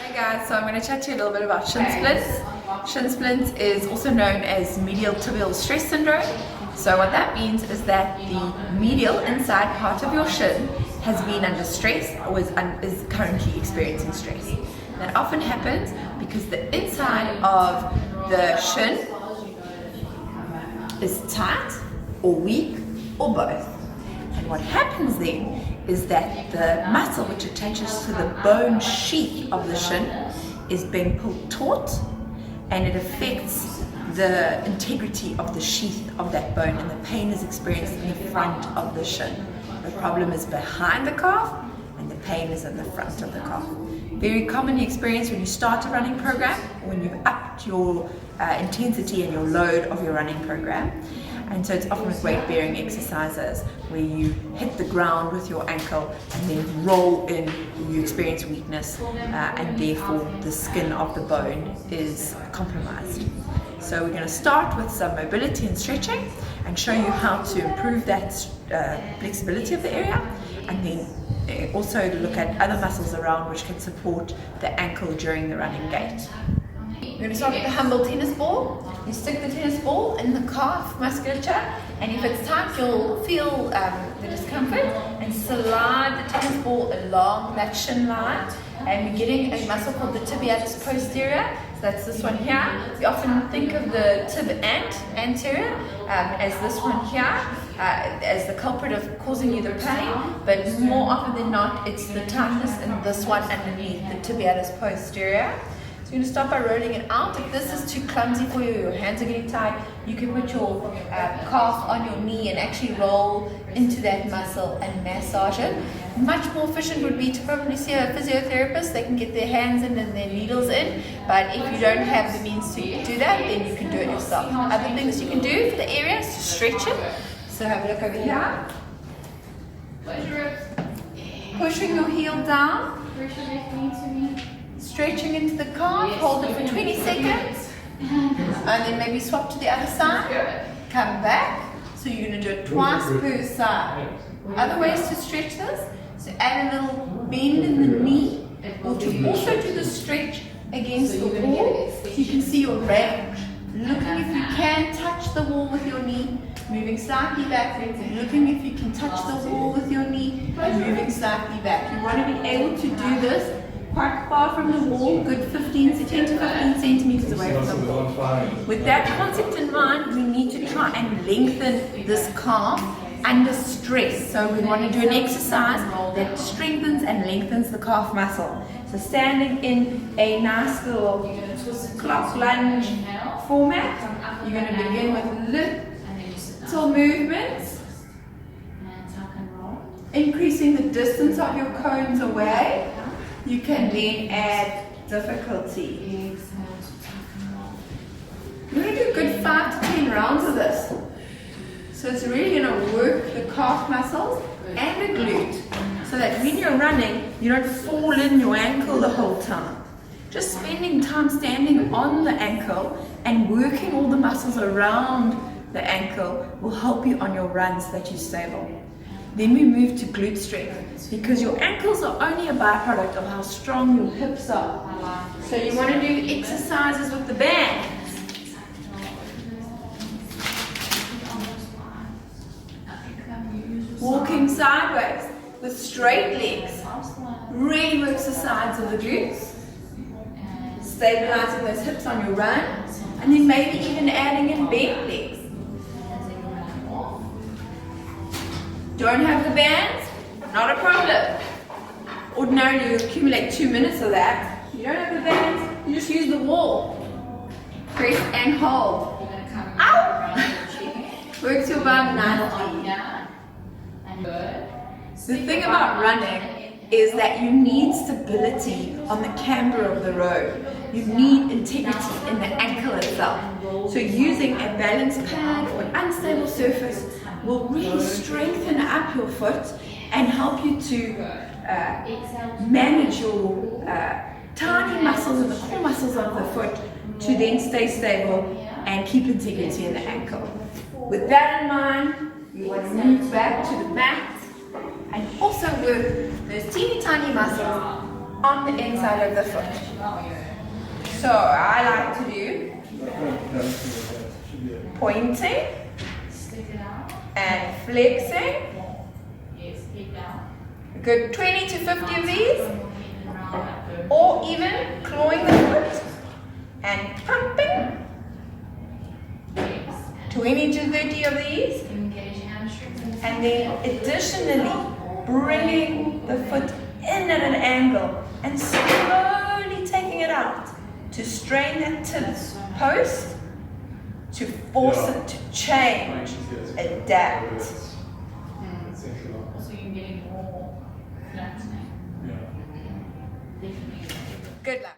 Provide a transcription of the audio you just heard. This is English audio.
Hey guys, so I'm going to chat to you a little bit about shin splints. Shin splints is also known as medial tibial stress syndrome. So what that means is that the medial inside part of your shin has been under stress or is currently experiencing stress. That often happens because the inside of the shin is tight or weak or both. And what happens then is that the muscle which attaches to the bone sheath of the shin is being pulled taut, and it affects the integrity of the sheath of that bone, and the pain is experienced in the front of the shin. The problem is behind the calf, and the pain is in the front of the calf. Very commonly experienced when you start a running program, when you've upped your intensity and your load of your running program. And so it's often with weight-bearing exercises where you hit the ground with your ankle and then roll in, you experience weakness, and therefore the skin of the bone is compromised. So we're going to start with some mobility and stretching and show you how to improve that flexibility of the area, and then also look at other muscles around which can support the ankle during the running gait. We're going to start with the humble tennis ball. You stick the tennis ball in the calf musculature, and if it's tight, you'll feel the discomfort, and slide the tennis ball along that shin line. And we're getting a muscle called the tibialis posterior. So that's this one here. We often think of the tib anterior as this one here, as the culprit of causing you the pain, but more often than not, it's the tightness in this one underneath, the tibialis posterior. So you're going to start by rolling it out. If this is too clumsy for you, your hands are getting tight, you can put your calf on your knee and actually roll into that muscle and massage it. Much more efficient would be to probably see a physiotherapist. They can get their hands in and their needles in, but if you don't have the means to do that, then you can do it yourself. Other things you can do for the area is to stretch it. So have a look over here. Pushing your heel down. Stretching into the calf, hold it for 20 seconds, and then maybe swap to the other side, come back. So you're going to do it twice per side. Other ways to stretch this, so add a little bend in the knee, or to also do the stretch against the wall, so you can see your range. Looking if you can touch the wall with your knee, moving slightly back, looking if you can touch the wall with your knee, and moving slightly back. You want to be able to do this quite far from the wall, good 10 to 15 centimeters away from the wall. With that concept in mind, we need to try and lengthen this calf under stress. So we want to do an exercise that strengthens and lengthens the calf muscle. So standing in a nice little clock lunge format, you're going to begin with little movements, increasing the distance of your cones away. You can then add difficulty. We're going to do a good 5 to 10 rounds of this. So it's really going to work the calf muscles and the glute, so that when you're running, you don't fall in your ankle the whole time. Just spending time standing on the ankle and working all the muscles around the ankle will help you on your run so that you're stable. Then we move to glute strength, because your ankles are only a byproduct of how strong your hips are. So you want to do exercises with the band. Walking sideways with straight legs really works the sides of the glutes, stabilizing those hips on your run, and then maybe even adding in bent legs. Don't have the bands? Not a problem. Ordinarily you accumulate 2 minutes of that. You don't have the bands, you just use the wall. Press and hold. Ow! Works your bum nicely. The thing about running is that you need stability on the camber of the road. You need integrity in the ankle itself. So using a balance pad or an unstable surface will really strengthen up your foot and help you to manage your tiny muscles and the core muscles of the foot to then stay stable and keep integrity in the ankle. With that in mind, you want to move back to the mat and also work those teeny tiny muscles on the inside of the foot. So I like to do pointing and flexing. A good 20 to 50 of these, or even clawing the foot and pumping. 20 to 30 of these, and then additionally bringing the foot in at an angle and slowly taking it out to strain that tib post, to force it to change, adapt. So you're getting more flattening. Good luck.